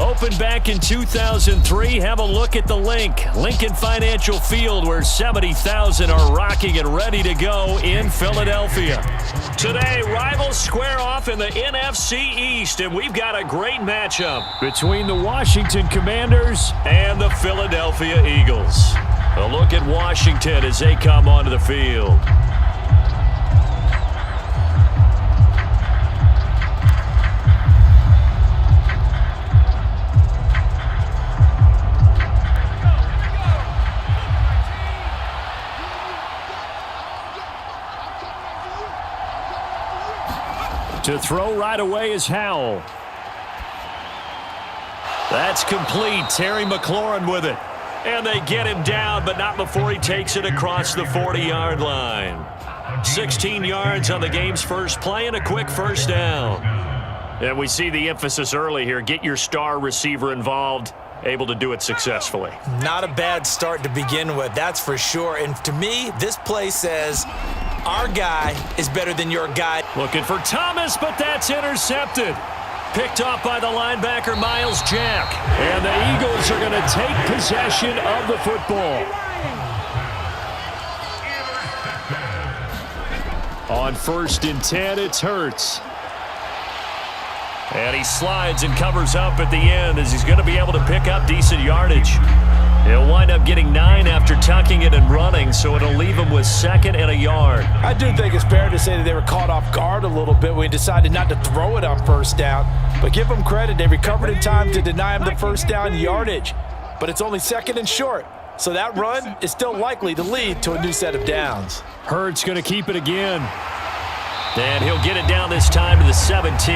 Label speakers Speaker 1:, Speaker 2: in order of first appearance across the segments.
Speaker 1: Opened back in 2003, have a look at the link. Lincoln Financial Field, where 70,000 are rocking and ready to go in Philadelphia. Today, rivals square off in the NFC East, and we've got a great matchup between the Washington Commanders and the Philadelphia Eagles. A look at Washington as they come onto the field. To throw right away is Howell. That's complete. Terry McLaurin with it. And they get him down, but not before he takes it across the 40-yard line. 16 yards on the game's first play and a quick first down. And we see the emphasis early here. Get your star receiver involved. Able to do it successfully.
Speaker 2: Not a bad start to begin with, that's for sure. And to me, this play says our guy is better than your guy.
Speaker 1: Looking for Thomas, but that's intercepted. Picked off by the linebacker, Miles Jack. And the Eagles are going to take possession of the football. On 1st and 10, it's Hurts. And he slides and covers up at the end as he's going to be able to pick up decent yardage. He'll wind up getting 9 after tucking it and running, so it'll leave him with 2nd and a yard.
Speaker 3: I do think it's fair to say that they were caught off guard a little bit when he decided not to throw it on 1st down. But give them credit, they recovered in time to deny him the 1st down yardage. But it's only 2nd and short, so that run is still likely to lead to a new set of downs.
Speaker 1: Hurts going to keep it again. And he'll get it down this time to the 17.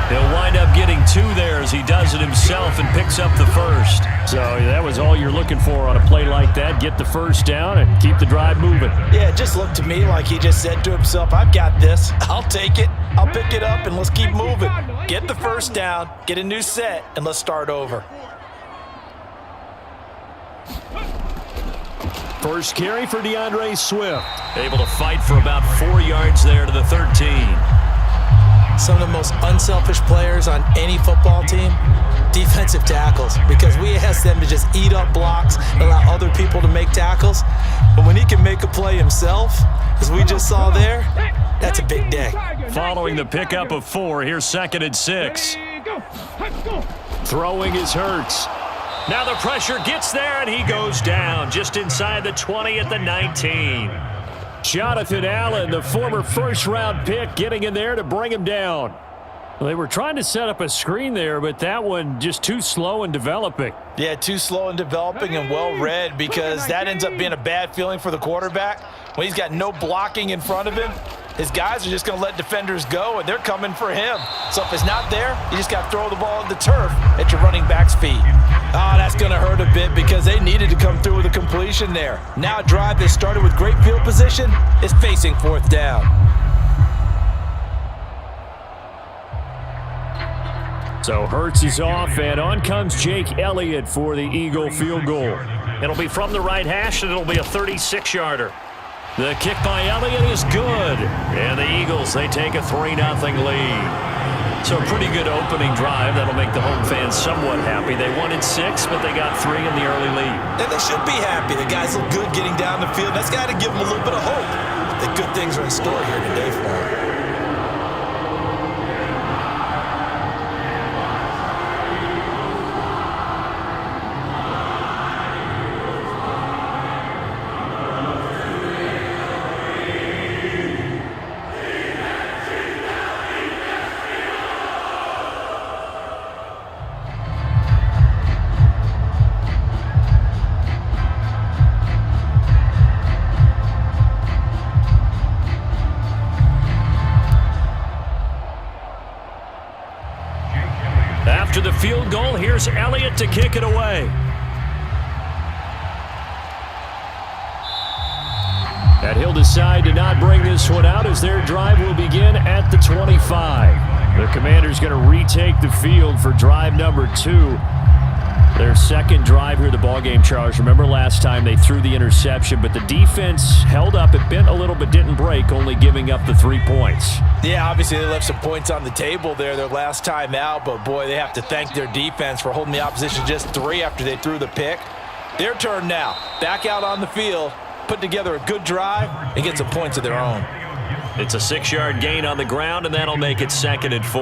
Speaker 1: He'll wind up getting 2 there as he does it himself and picks up the 1st. So that was all you're looking for on a play like that. Get the 1st down and keep the drive moving.
Speaker 3: Yeah, it just looked to me like he just said to himself, I've got this. I'll take it. I'll pick it up and let's keep moving. Get the 1st down, get a new set, and let's start over.
Speaker 1: First carry for DeAndre Swift. Able to fight for about 4 yards there to the 13.
Speaker 2: Some of the most unselfish players on any football team, defensive tackles, because we ask them to just eat up blocks and allow other people to make tackles. But when he can make a play himself, as we just saw there, that's a big day.
Speaker 1: Following the pickup of 4, here's 2nd and 6. Throwing is Hurts. Now the pressure gets there, and he goes down just inside the 20 at the 19. Jonathan Allen, the former first-round pick, getting in there to bring him down. Well, they were trying to set up a screen there, but that one just too slow in developing.
Speaker 3: Yeah, too slow in developing and well-read, because that ends up being a bad feeling for the quarterback. When he's got no blocking in front of him, his guys are just going to let defenders go, and they're coming for him. So if it's not there, you just got to throw the ball at the turf at your running back's feet. Oh, that's going to hurt a bit because they needed to come through with a completion there. Now a drive that started with great field position is facing 4th down.
Speaker 1: So Hurts is off, and on comes Jake Elliott for the Eagle field goal. It'll be from the right hash, and it'll be a 36-yarder. The kick by Elliott is good. And the Eagles, they take a 3-0 lead. So a pretty good opening drive. That'll make the home fans somewhat happy. They wanted 6, but they got 3 in the early lead.
Speaker 2: And they should be happy. The guys look good getting down the field. That's got to give them a little bit of hope that good things are in store here today for them.
Speaker 1: After the field goal, here's Elliott to kick it away. And he'll decide to not bring this one out as their drive will begin at the 25. The Commanders going to retake the field for drive number 2. Their second drive here, the ballgame, Charles. Remember last time they threw the interception, but the defense held up. It bent a little but didn't break, only giving up the 3 points.
Speaker 3: Yeah, obviously they left some points on the table there their last time out, but boy, they have to thank their defense for holding the opposition just 3 after they threw the pick. Their turn now. Back out on the field, put together a good drive, and get some points of their own.
Speaker 1: It's a 6-yard gain on the ground, and that'll make it 2nd and 4.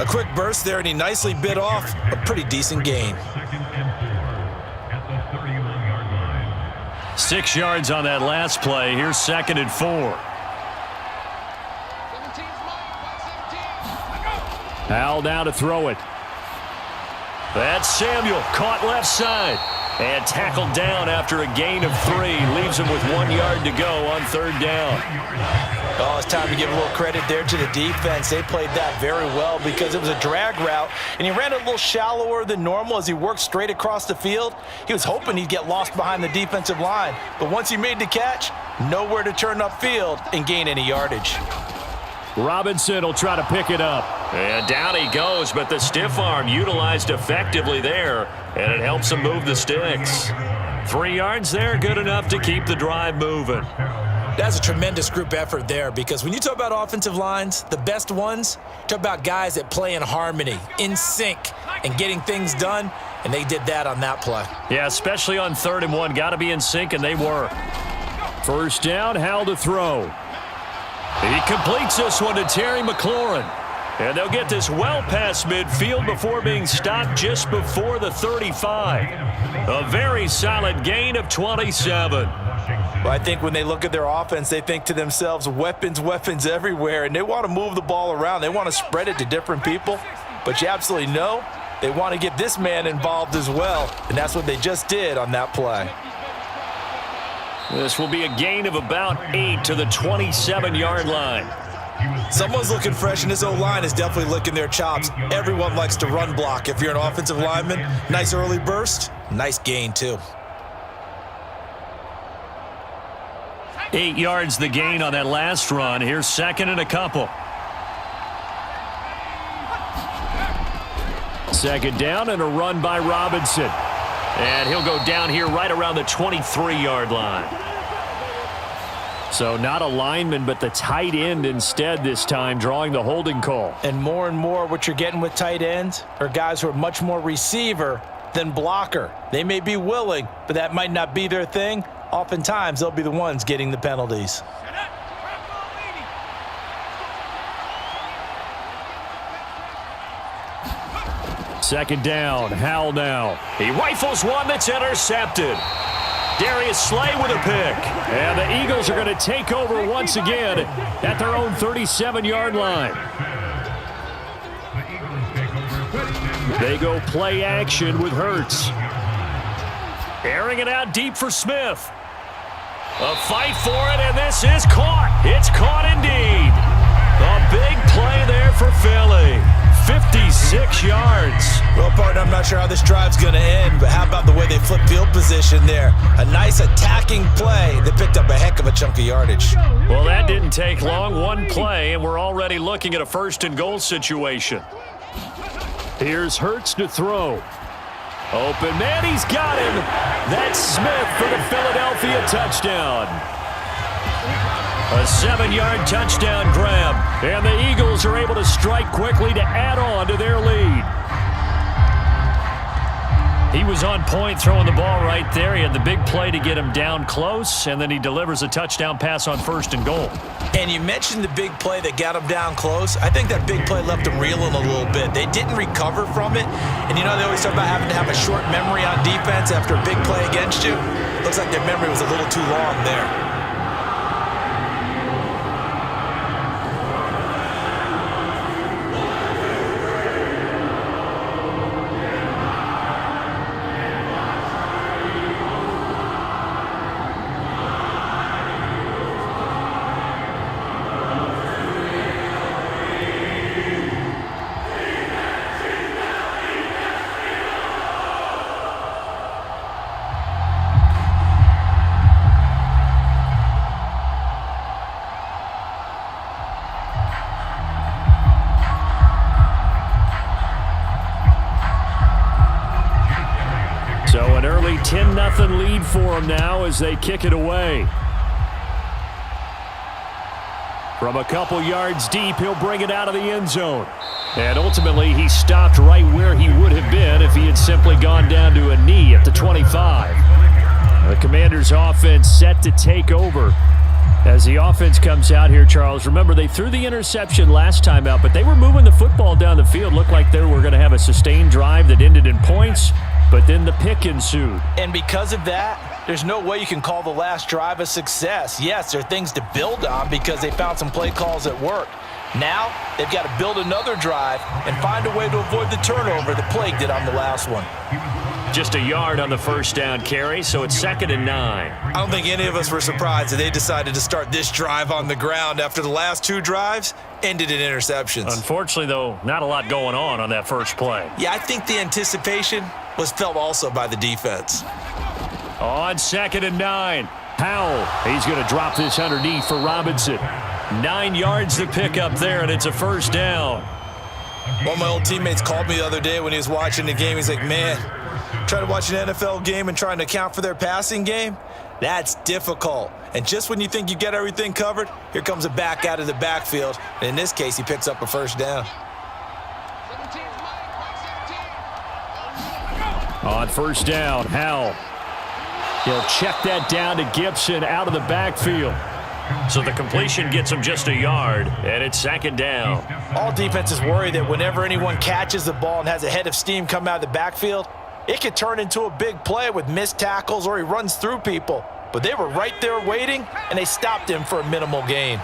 Speaker 2: A quick burst there, and he nicely bit off a pretty decent gain.
Speaker 1: 6 yards on that last play. Here's 2nd and 4. Howell down to throw it. That's Samuel, caught left side. And tackled down after a gain of 3. Leaves him with 1 yard to go on 3rd down.
Speaker 3: Oh, it's time to give a little credit there to the defense. They played that very well because it was a drag route, and he ran a little shallower than normal as he worked straight across the field. He was hoping he'd get lost behind the defensive line, but once he made the catch, nowhere to turn upfield and gain any yardage.
Speaker 1: Robinson will try to pick it up. And down he goes, but the stiff arm utilized effectively there, and it helps him move the sticks. 3 yards there, good enough to keep the drive moving.
Speaker 2: That's a tremendous group effort there, because when you talk about offensive lines, the best ones, talk about guys that play in harmony, in sync, and getting things done, and they did that on that play.
Speaker 1: Yeah, especially on 3rd and 1. Got to be in sync, and they were. 1st down, Howell to throw. He completes this one to Terry McLaurin. And they'll get this well past midfield before being stopped just before the 35. A very solid gain of 27.
Speaker 3: Well, I think when they look at their offense, they think to themselves, weapons, weapons everywhere, and they want to move the ball around. They want to spread it to different people, but you absolutely know they want to get this man involved as well, and that's what they just did on that play.
Speaker 1: This will be a gain of about 8 to the 27-yard line.
Speaker 2: Someone's looking fresh, and this O-line is definitely licking their chops. Everyone likes to run block. If you're an offensive lineman, nice early burst, nice gain too.
Speaker 1: 8 yards the gain on that last run. Here's 2nd and a couple. 2nd down and a run by Robinson. And he'll go down here right around the 23-yard line. So not a lineman, but the tight end instead this time, drawing the holding call.
Speaker 3: And more what you're getting with tight ends are guys who are much more receiver than blocker. They may be willing, but that might not be their thing. Oftentimes, they'll be the ones getting the penalties.
Speaker 1: Second down, Howell now. He rifles one that's intercepted. Darius Slay with a pick. And the Eagles are going to take over once again at their own 37-yard line. They go play action with Hurts. Airing it out deep for Smith. A fight for it, and this is caught. It's caught indeed. A big play there for Philly. 56 yards.
Speaker 2: Well, partner, I'm not sure how this drive's going to end, but how about the way they flip field position there? A nice attacking play that picked up a heck of a chunk of yardage.
Speaker 1: Well, that didn't take long. One play, and we're already looking at a 1st and goal situation. Here's Hurts to throw. Open man, he's got him. That's Smith for the Philadelphia touchdown. A 7-yard touchdown grab, and the Eagles are able to strike quickly to add on to their lead. He was on point throwing the ball right there. He had the big play to get him down close, and then he delivers a touchdown pass on 1st and goal.
Speaker 2: And you mentioned the big play that got him down close. I think that big play left him reeling a little bit. They didn't recover from it. And you know, they always talk about having to have a short memory on defense after a big play against you. Looks like their memory was a little too long there.
Speaker 1: So an early 10-0 lead for them now as they kick it away. From a couple yards deep, he'll bring it out of the end zone. And ultimately, he stopped right where he would have been if he had simply gone down to a knee at the 25. The Commanders' offense set to take over. As the offense comes out here, Charles, remember they threw the interception last time out, but they were moving the football down the field. Looked like they were going to have a sustained drive that ended in points, but then the pick ensued.
Speaker 3: And because of that, there's no way you can call the last drive a success. Yes, there are things to build on because they found some play calls that worked. Now, they've got to build another drive and find a way to avoid the turnover that plagued it on the last one.
Speaker 1: Just a yard on the first down carry, so it's 2nd and 9.
Speaker 2: I don't think any of us were surprised that they decided to start this drive on the ground after the last 2 drives ended in interceptions.
Speaker 1: Unfortunately, though, not a lot going on that first play.
Speaker 2: Yeah, I think the anticipation was felt also by the defense.
Speaker 1: On 2nd and 9, Howell. He's going to drop this underneath for Robinson. 9 yards to pick up there, and it's a first down.
Speaker 2: One of my old teammates called me the other day when he was watching the game. He's like, man, trying to watch an NFL game and trying to account for their passing game, that's difficult. And just when you think you get everything covered, here comes a back out of the backfield. And in this case, he picks up a first down.
Speaker 1: On first down, Howell. He'll check that down to Gibson out of the backfield. So the completion gets him just a yard, and it's 2nd down.
Speaker 3: All defenses worry that whenever anyone catches the ball and has a head of steam come out of the backfield, it could turn into a big play with missed tackles or he runs through people. But they were right there waiting, and they stopped him for a minimal gain.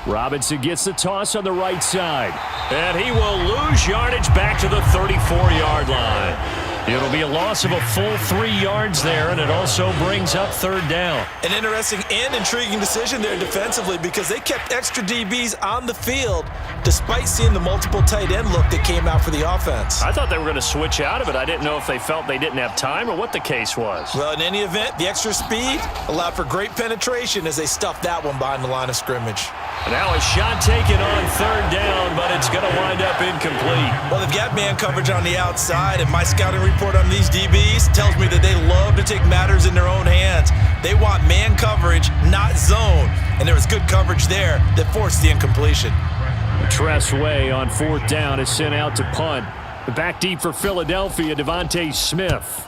Speaker 1: Robinson gets the toss on the right side. And he will lose yardage back to the 34-yard line. It'll be a loss of a full 3 yards there, and it also brings up 3rd down.
Speaker 2: An interesting and intriguing decision there defensively because they kept extra DBs on the field despite seeing the multiple tight end look that came out for the offense.
Speaker 1: I thought they were going to switch out of it. I didn't know if they felt they didn't have time or what the case was.
Speaker 2: Well, in any event, the extra speed allowed for great penetration as they stuffed that one behind the line of scrimmage.
Speaker 1: And now a shot taken on 3rd down, but it's going to wind up incomplete.
Speaker 2: Well, they've got man coverage on the outside, and my scouting report on these DBs tells me that they love to take matters in their own hands. They want man coverage, not zone. And there was good coverage there that forced the incompletion.
Speaker 1: Tress Way on 4th down is sent out to punt. Back deep for Philadelphia, Devontae Smith.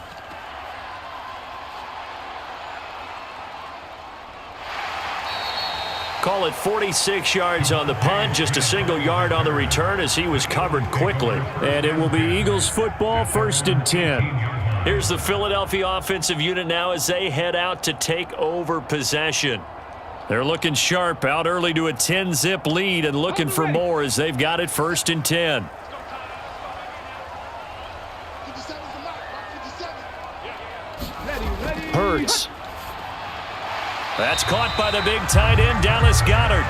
Speaker 1: Call it 46 yards on the punt, just a single yard on the return as he was covered quickly. And it will be Eagles football, 1st and 10. Here's the Philadelphia offensive unit now as they head out to take over possession. They're looking sharp, out early to a 10-zip lead and looking for more as they've got it 1st and 10. Hurts. That's caught by the big tight end, Dallas Goedert.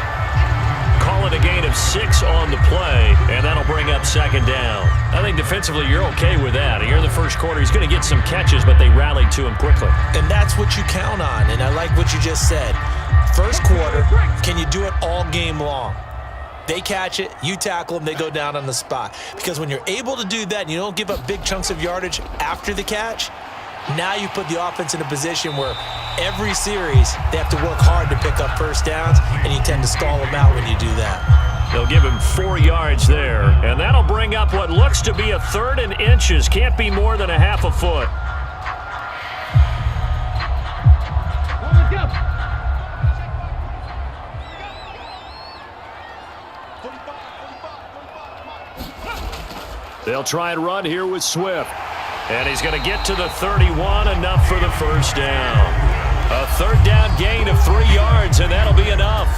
Speaker 1: Call it a gain of 6 on the play, and that'll bring up 2nd down. I think defensively you're okay with that. Here in the first quarter, he's going to get some catches, but they rallied to him quickly.
Speaker 2: And that's what you count on, and I like what you just said. First quarter, can you do it all game long? They catch it, you tackle them, they go down on the spot. Because when you're able to do that and you don't give up big chunks of yardage after the catch, now you put the offense in a position where every series they have to work hard to pick up first downs, and you tend to stall them out when you do that.
Speaker 1: They'll give him 4 yards there, and that'll bring up what looks to be a 3rd and inches. Can't be more than a half a foot. They'll try and run here with Swift. And he's going to get to the 31, enough for the first down. A 3rd down gain of 3 yards, and that'll be enough.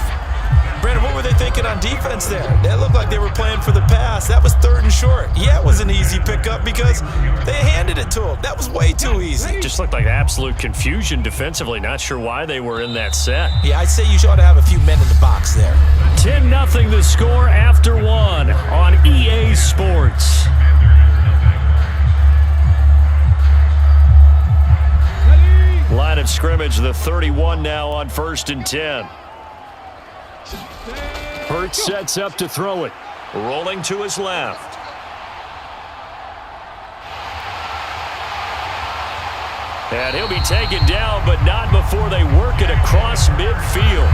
Speaker 2: Brandon, what were they thinking on defense there? That looked like they were playing for the pass. That was 3rd and short. Yeah, it was an easy pickup because they handed it to him. That was way too easy.
Speaker 1: Just looked like absolute confusion defensively. Not sure why they were in that set.
Speaker 2: Yeah, I'd say you ought to have a few men in the box there.
Speaker 1: 10-0 the score after 1 on EA Sports. Line of scrimmage, the 31 now on 1st and 10. Hurts sets up to throw it. Rolling to his left. And he'll be taken down, but not before they work it across midfield.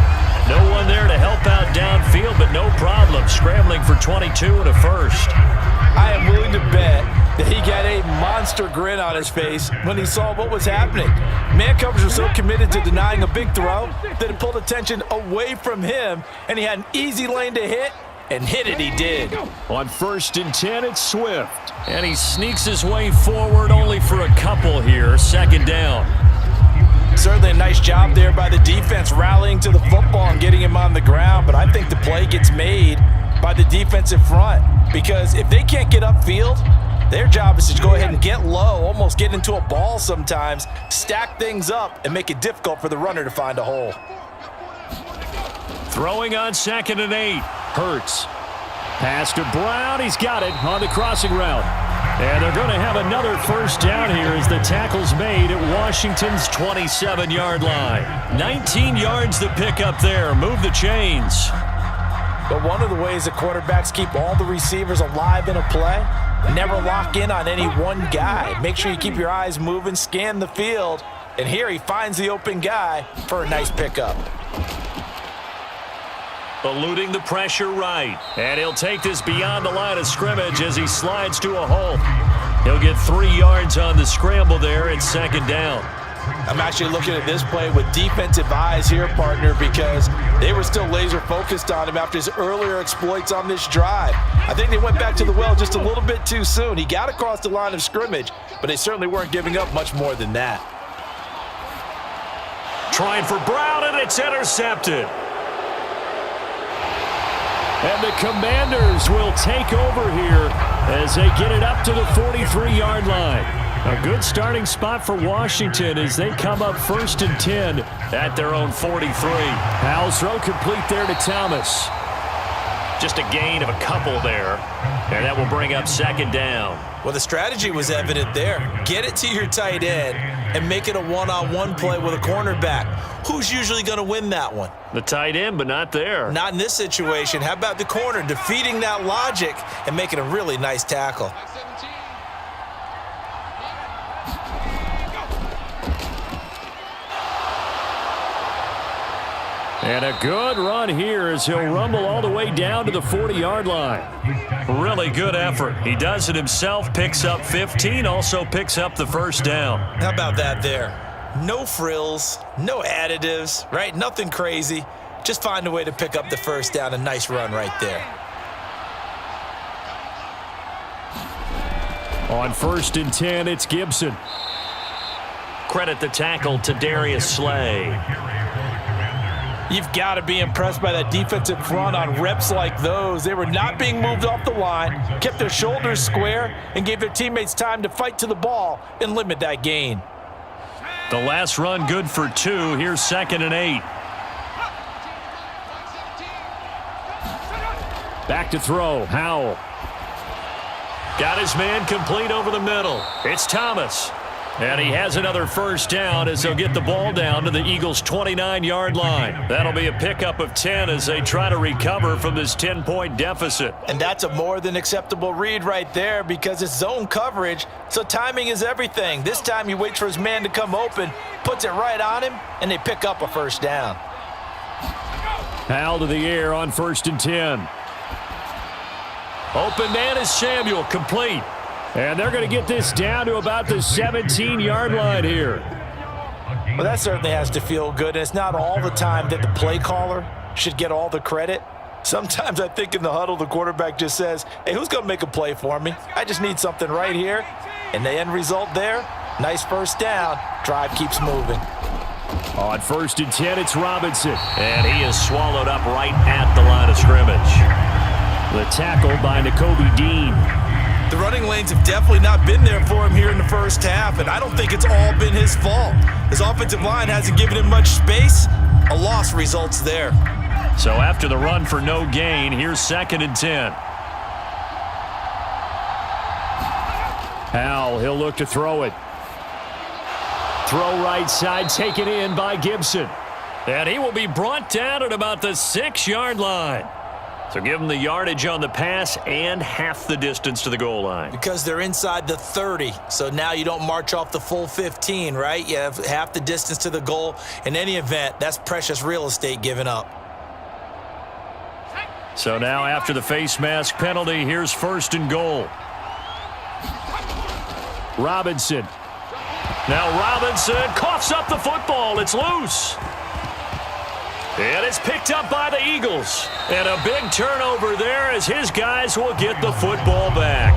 Speaker 1: No one there to help out downfield, but no problem. Scrambling for 22 and a first.
Speaker 3: I am willing to bet that he got a monster grin on his face when he saw what was happening. Man coverage was so committed to denying a big throw that it pulled attention away from him, and he had an easy lane to hit, and hit it he did.
Speaker 1: On 1st and 10, it's Swift. And he sneaks his way forward only for a couple here. 2nd down.
Speaker 3: Certainly a nice job there by the defense rallying to the football and getting him on the ground, but I think the play gets made by the defensive front because if they can't get upfield, their job is to go ahead and get low, almost get into a ball sometimes, stack things up, and make it difficult for the runner to find a hole.
Speaker 1: Throwing on 2nd and 8. Hurts. Pass to Brown. He's got it on the crossing route. And they're going to have another first down here as the tackle's made at Washington's 27-yard line. 19 yards to pick up there. Move the chains.
Speaker 3: But one of the ways that quarterbacks keep all the receivers alive in a play, never lock in on any one guy. Make sure you keep your eyes moving, scan the field, and here he finds the open guy for a nice pickup.
Speaker 1: Eluding the pressure right. And he'll take this beyond the line of scrimmage as he slides to a hole. He'll get 3 yards on the scramble there at 2nd down.
Speaker 3: I'm actually looking at this play with defensive eyes here, partner, because they were still laser focused on him after his earlier exploits on this drive. I think they went back to the well just a little bit too soon. He got across the line of scrimmage, but they certainly weren't giving up much more than that.
Speaker 1: Trying for Brown, and it's intercepted. And the Commanders will take over here as they get it up to the 43-yard line. A good starting spot for Washington as they come up 1st and 10 at their own 43. Howell's throw complete there to Thomas. Just a gain of a couple there, and that will bring up 2nd down.
Speaker 2: Well, the strategy was evident there. Get it to your tight end and make it a one-on-one play with a cornerback. Who's usually going to win that one?
Speaker 1: The tight end, but not there.
Speaker 2: Not in this situation. How about the corner defeating that logic and making a really nice tackle?
Speaker 1: And a good run here as he'll rumble all the way down to the 40-yard line. Really good effort. He does it himself, picks up 15, also picks up the 1st down.
Speaker 2: How about that there? No frills, no additives, right? Nothing crazy. Just find a way to pick up the 1st down. A nice run right there.
Speaker 1: On 1st and 10, it's Gibson. Credit the tackle to Darius Slay.
Speaker 3: You've got to be impressed by that defensive front on reps like those. They were not being moved off the line, kept their shoulders square, and gave their teammates time to fight to the ball and limit that gain.
Speaker 1: The last run good for 2. Here's 2nd and 8. Back to throw. Howell. Got his man complete over the middle. It's Thomas. And he has another 1st down as they'll get the ball down to the Eagles' 29-yard line. That'll be a pickup of 10 as they try to recover from this 10-point deficit.
Speaker 3: And that's a more than acceptable read right there because it's zone coverage, so timing is everything. This time he waits for his man to come open, puts it right on him, and they pick up a 1st down.
Speaker 1: Howell to the air on 1st and 10. Open man is Samuel, complete. And they're going to get this down to about the 17-yard line here.
Speaker 3: Well, that certainly has to feel good. And it's not all the time that the play caller should get all the credit. Sometimes I think in the huddle, the quarterback just says, hey, who's going to make a play for me? I just need something right here. And the end result there, nice 1st down. Drive keeps moving.
Speaker 1: On 1st and 10, it's Robinson. And he is swallowed up right at the line of scrimmage. The tackle by Nakobe Dean.
Speaker 2: The running lanes have definitely not been there for him here in the 1st half, and I don't think it's all been his fault. His offensive line hasn't given him much space. A loss results there.
Speaker 1: So after the run for no gain, here's 2nd and 10. Howell, he'll look to throw it. Throw right side, taken in by Gibson. And he will be brought down at about the 6-yard line. So give them the yardage on the pass and half the distance to the goal line.
Speaker 2: Because they're inside the 30, so now you don't march off the full 15, right? You have half the distance to the goal. In any event, that's precious real estate given up.
Speaker 1: So now after the face mask penalty, here's 1st and goal. Robinson. Now Robinson coughs up the football. It's loose. And it's picked up by the Eagles. And a big turnover there as his guys will get the football back.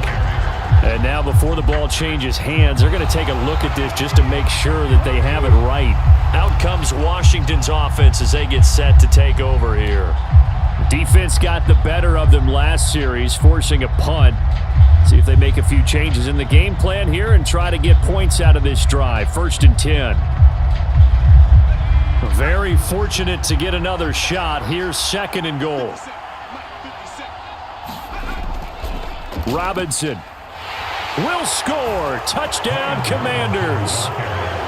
Speaker 1: And now before the ball changes hands, they're going to take a look at this just to make sure that they have it right. Out comes Washington's offense as they get set to take over here. Defense got the better of them last series, forcing a punt. See if they make a few changes in the game plan here and try to get points out of this drive. 1st and 10. Very fortunate to get another shot. Here's 2nd and goal. Robinson will score. Touchdown, Commanders.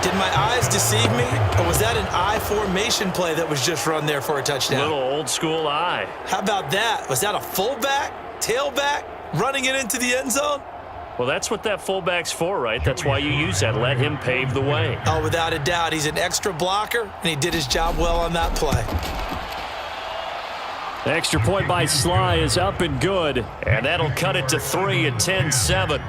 Speaker 2: Did my eyes deceive me, or was that an I formation play that was just run there for a touchdown?
Speaker 1: Little old school I.
Speaker 2: How about that? Was that a fullback, tailback, running it into the end zone?
Speaker 1: Well, that's what that fullback's for, right? That's why you use that. Let him pave the way.
Speaker 2: Oh, without a doubt. He's an extra blocker, and he did his job well on that play.
Speaker 1: The extra point by Sly is up and good, and that'll cut it to 3 at 10-7.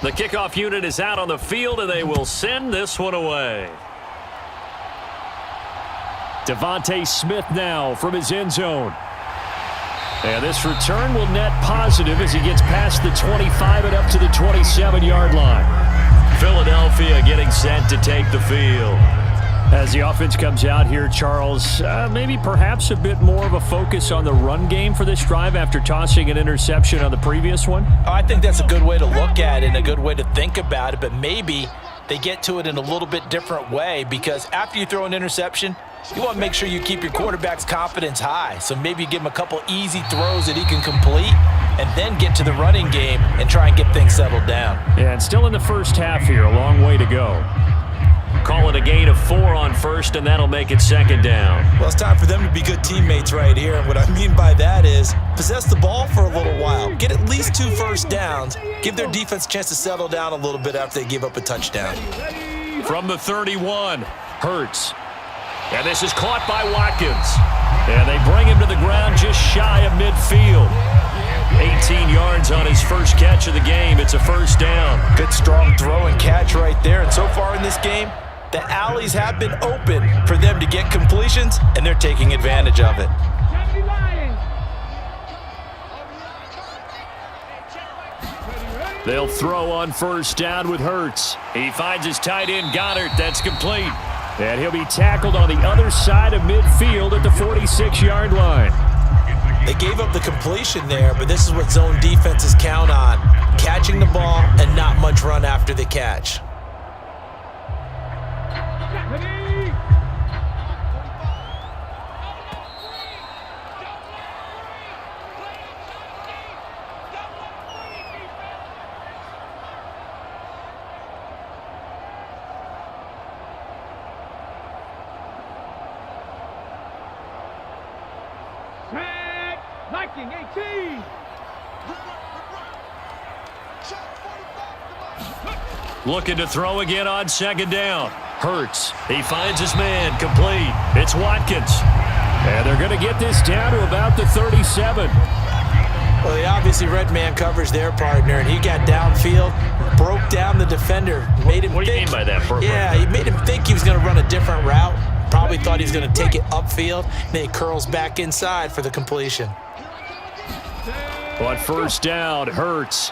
Speaker 1: The kickoff unit is out on the field, and they will send this one away. Devontae Smith now from his end zone. And this return will net positive as he gets past the 25 and up to the 27-yard line. Philadelphia getting set to take the field. As the offense comes out here, Charles, maybe perhaps a bit more of a focus on the run game for this drive after tossing an interception on the previous one?
Speaker 2: I think that's a good way to look at it and a good way to think about it, but maybe they get to it in a little bit different way because after you throw an interception, you want to make sure you keep your quarterback's confidence high. So maybe you give him a couple easy throws that he can complete and then get to the running game and try and get things settled down.
Speaker 1: Yeah, and still in the first half here, a long way to go. Call it a gain of 4 on 1st, and that'll make it 2nd down.
Speaker 2: Well, it's time for them to be good teammates right here. And what I mean by that is possess the ball for a little while. Get at least 2 first downs. Give their defense a chance to settle down a little bit after they give up a touchdown.
Speaker 1: From the 31, Hurts. And this is caught by Watkins. And they bring him to the ground just shy of midfield. 18 yards on his first catch of the game. It's a 1st down.
Speaker 2: Good strong throw and catch right there. And so far in this game, the alleys have been open for them to get completions, and they're taking advantage of it.
Speaker 1: They'll throw on 1st down with Hurts. He finds his tight end, Goddard. That's complete. And he'll be tackled on the other side of midfield at the 46-yard line.
Speaker 2: They gave up the completion there, but this is what zone defenses count on. Catching the ball and not much run after the catch.
Speaker 4: Viking 18.
Speaker 1: Looking to throw again on 2nd down. Hurts. He finds his man. Complete. It's Watkins. And they're going to get this down to about the 37.
Speaker 2: Well, he obviously read man coverage their partner, and he got downfield, broke down the defender. Made him
Speaker 1: what do you mean by that?
Speaker 2: Yeah, he made him think he was going to run a different route. Probably thought he was going to take it upfield, and then he curls back inside for the completion.
Speaker 1: But first down, Hurts.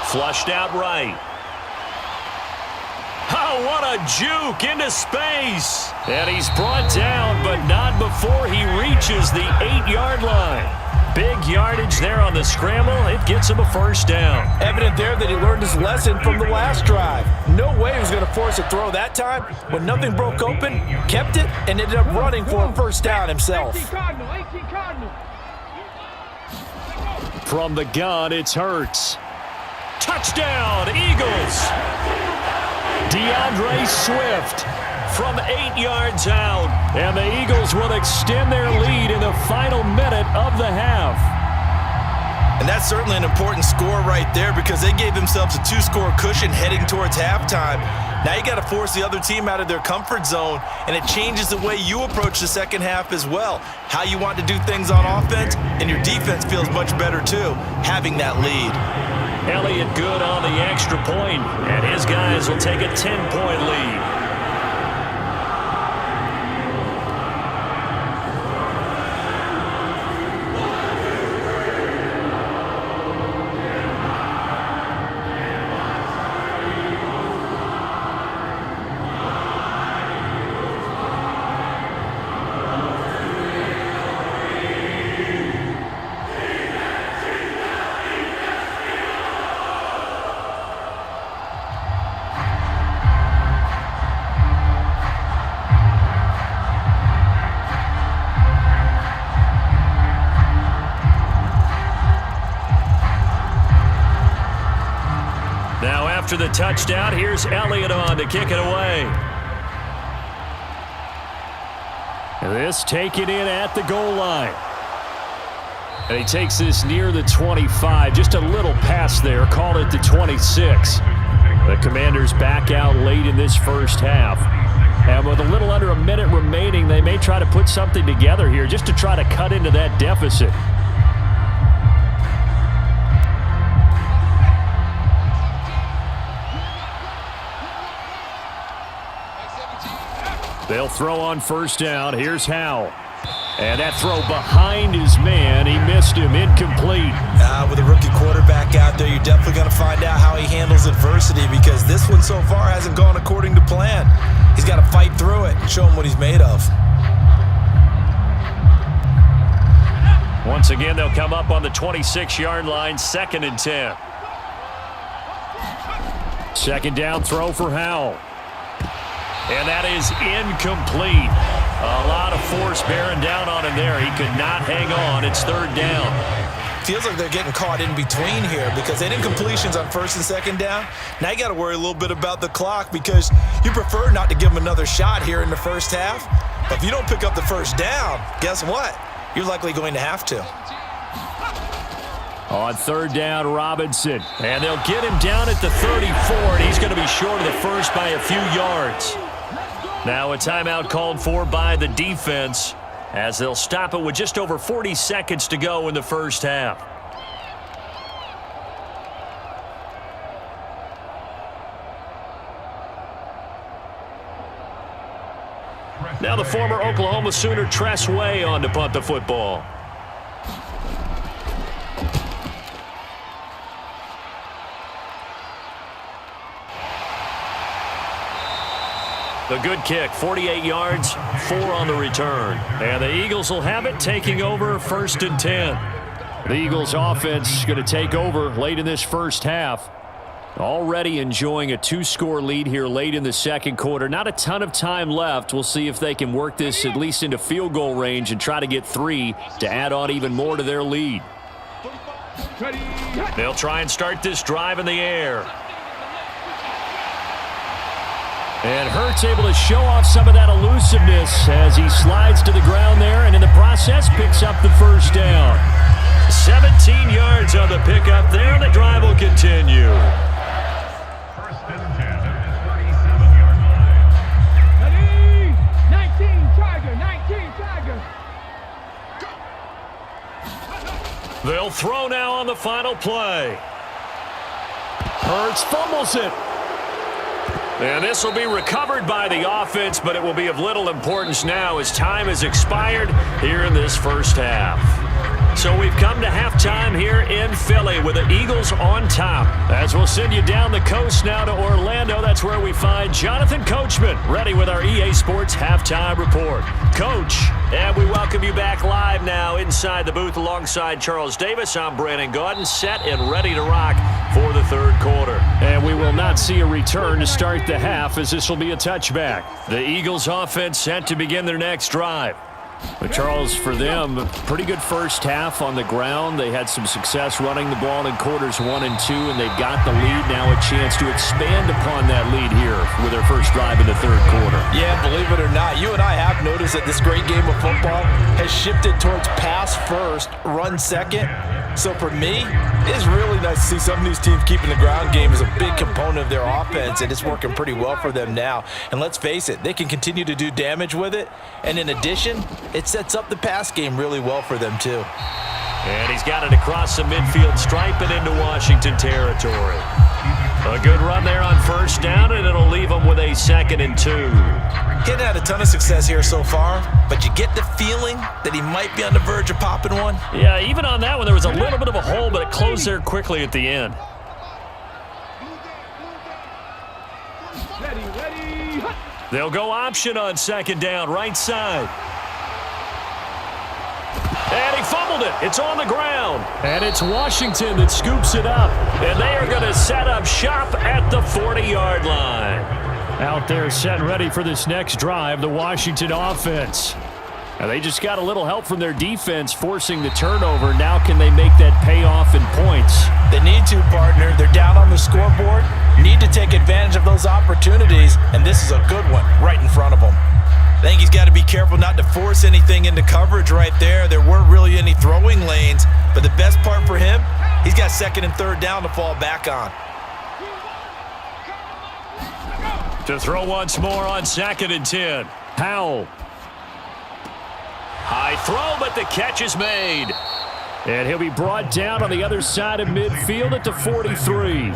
Speaker 1: Flushed out right. Oh, what a juke into space. And he's brought down, but not before he reaches the 8-yard line. Big yardage there on the scramble. It gets him a first down.
Speaker 3: Evident there that he learned his lesson from the last drive. No way he was going to force a throw that time. When nothing broke open, kept it, and ended up running for a first down himself.
Speaker 4: 18 Cardinal.
Speaker 1: From the gun, it's Hurts. Touchdown, Eagles. DeAndre Swift from 8 yards out. And the Eagles will extend their lead in the final minute of the half.
Speaker 3: And that's certainly an important score right there because they gave themselves a 2-score cushion heading towards halftime. Now you got to force the other team out of their comfort zone, and it changes the way you approach the second half as well. How you want to do things on offense, and your defense feels much better too, having that lead.
Speaker 1: Elliott good on the extra point, and his guys will take a 10-point lead. After the touchdown, here's Elliott on to kick it away. This taken in at the goal line. And he takes this near the 25. Just a little pass there. Call it the 26. The Commanders back out late in this first half. And with a little under a minute remaining, they may try to put something together here just to try to cut into that deficit. They'll throw on first down. Here's Howell. And that throw behind his man. He missed him. Incomplete.
Speaker 3: With a rookie quarterback out there, you're definitely going to find out how he handles adversity because this one so far hasn't gone according to plan. He's got to fight through it and show him what he's made of.
Speaker 1: Once again, they'll come up on the 26-yard line, 2nd and 10. Second down throw for Howell. And that is incomplete. A lot of force bearing down on him there. He could not hang on. It's 3rd down.
Speaker 3: Feels like they're getting caught in between here because they didn't completions on 1st and 2nd down. Now you got to worry a little bit about the clock because you prefer not to give them another shot here in the first half. But if you don't pick up the first down, guess what? You're likely going to have to.
Speaker 1: On 3rd down, Robinson. And they'll get him down at the 34, and he's going to be short of the first by a few yards. Now a timeout called for by the defense as they'll stop it with just over 40 seconds to go in the first half. Now the former Oklahoma Sooner Tress Way on to punt the football. The good kick, 48 yards, 4 on the return. And the Eagles will have it, taking over 1st and 10. The Eagles offense going to take over late in this first half. Already enjoying a 2-score lead here late in the second quarter. Not a ton of time left. We'll see if they can work this at least into field goal range and try to get 3 to add on even more to their lead. They'll try and start this drive in the air. And Hurts able to show off some of that elusiveness as he slides to the ground there and in the process picks up the first down. 17 yards on the pickup there. The drive will continue.
Speaker 4: 1st and 10 at the 37-yard line. 19 Tiger.
Speaker 1: They'll throw now on the final play. Hurts fumbles it. And this will be recovered by the offense, but it will be of little importance now as time has expired here in this first half. So we've come to halftime here in Philly with the Eagles on top. As we'll send you down the coast now to Orlando, that's where we find Jonathan Coachman ready with our EA Sports Halftime Report. Coach, and we welcome you back live now inside the booth alongside Charles Davis. I'm Brandon Gaudin, set and ready to rock for the third quarter. And we will not see a return to start the half as this will be a touchback. The Eagles offense set to begin their next drive. But Charles, for them, pretty good first half on the ground. They had some success running the ball in quarters 1 and 2, and they've got the lead. Now a chance to expand upon that lead here with their first drive in the third quarter.
Speaker 3: Yeah, believe it or not, you and I have noticed that this great game of football has shifted towards pass first, run second. So for me, it's really nice to see some of these teams keeping the ground game as a big component of their offense, and it's working pretty well for them now. And let's face it, they can continue to do damage with it. And in addition, it sets up the pass game really well for them too.
Speaker 1: And he's got it across the midfield stripe and into Washington territory. A good run there on first down, and it'll leave them with a 2nd and 2.
Speaker 2: He's had a ton of success here so far, but you get the feeling that he might be on the verge of popping one.
Speaker 1: Yeah, even on that one, there was a little bit of a hole, but it closed there quickly at the end.
Speaker 4: Ready.
Speaker 1: They'll go option on 2nd down, right side. And he fumbled it. It's on the ground. And it's Washington that scoops it up. And they are going to set up shop at the 40-yard line. Out there set and ready for this next drive, the Washington offense. Now they just got a little help from their defense forcing the turnover. Now can they make that pay off in points?
Speaker 3: They need to, partner. They're down on the scoreboard. Need to take advantage of those opportunities, and this is a good one right in front of them.
Speaker 2: I think he's got to be careful not to force anything into coverage right there. There weren't really any throwing lanes, but the best part for him, he's got 2nd and 3rd down to fall back on.
Speaker 1: To throw once more on 2nd and 10. Howell. High throw, but the catch is made. And he'll be brought down on the other side of midfield at the 43.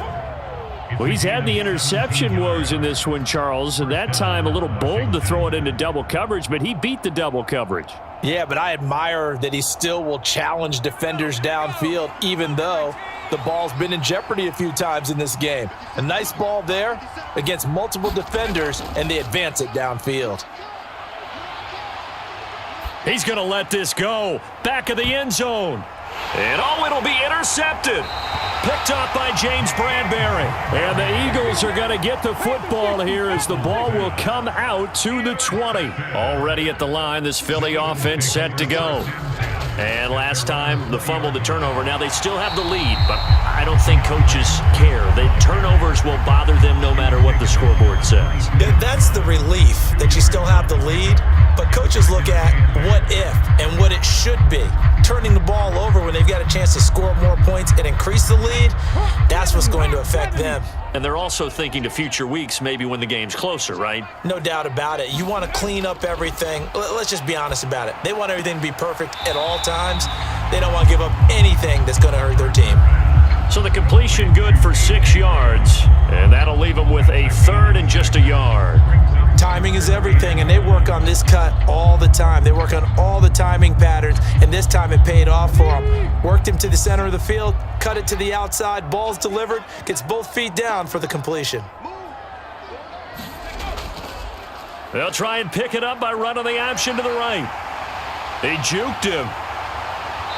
Speaker 1: Well, he's had the interception woes in this one, Charles, and that time a little bold to throw it into double coverage, but he beat the double coverage.
Speaker 3: Yeah, but I admire that he still will challenge defenders downfield, even though the ball's been in jeopardy a few times in this game. A nice ball there against multiple defenders, and they advance it downfield.
Speaker 1: He's going to let this go. Back of the end zone. And it'll be intercepted. Picked up by James Bradbury. And the Eagles are going to get the football here as the ball will come out to the 20. Already at the line, this Philly offense set to go. And last time, the fumble, the turnover. Now they still have the lead, but I don't think coaches care. The turnovers will bother them no matter what the scoreboard says.
Speaker 2: That's the relief that you still have the lead, but coaches look at what if and what it should be. Turning the ball over when they've got a chance to score more points and increase the lead, that's what's going to affect them.
Speaker 1: And they're also thinking to future weeks, maybe when the game's closer, right?
Speaker 2: No doubt about it. You want to clean up everything. Let's just be honest about it. They want everything to be perfect at all times. They don't want to give up anything that's going to hurt their team.
Speaker 1: So the completion good for 6 yards, and that'll leave them with a 3rd and just a yard.
Speaker 2: Timing is everything, and they work on this cut all the time. They work on all the timing patterns, and this time it paid off for them. Worked him to the center of the field, cut it to the outside, ball's delivered, gets both feet down for the completion.
Speaker 1: They'll try and pick it up by running the option to the right. He juked him.